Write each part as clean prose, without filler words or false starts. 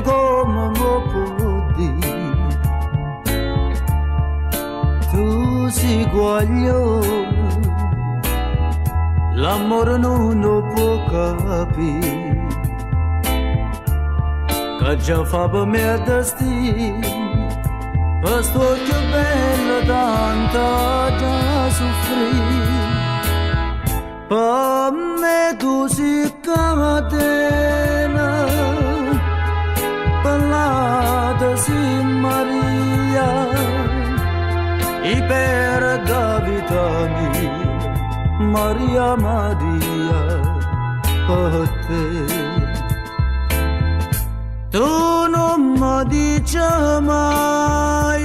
come lo può dire. Tu sei guaglione, l'amore non lo può capire, che già fa per me il destino, per sto più bello tanto già soffrire. Per me tu sei catena, parlata sei Maria, e per da vita mia, Maria Maria, per te. Tu non mi dici mai,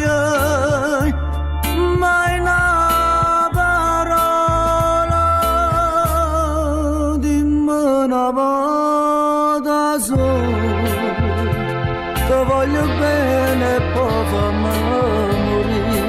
mai una parola, dimmi una volta sola, che voglio bene e poi fammi morire.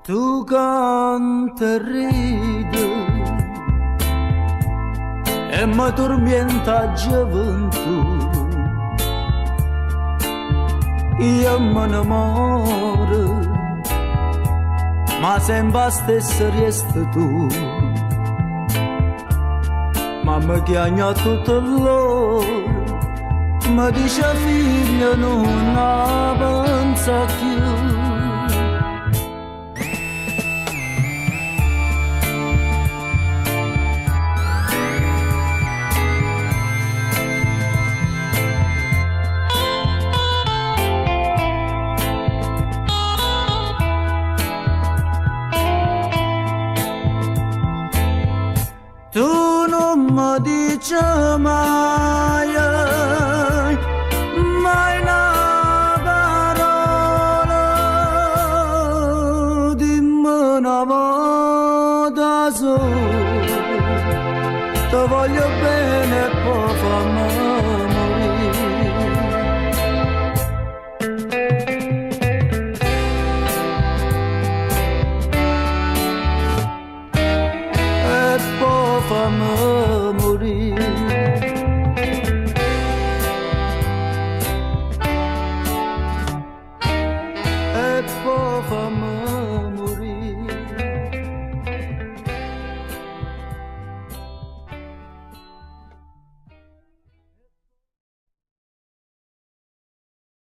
Tu canta e ridi e mi tormenta gioventù, io me ne muoro, ma sempre stessa resta tu. Ma mi chiama tutto l'ora, mi dice figlio non avanza più. Tu non mi dici mai, mai una parola, dimmi una volta sola, ti voglio bene e poi fammi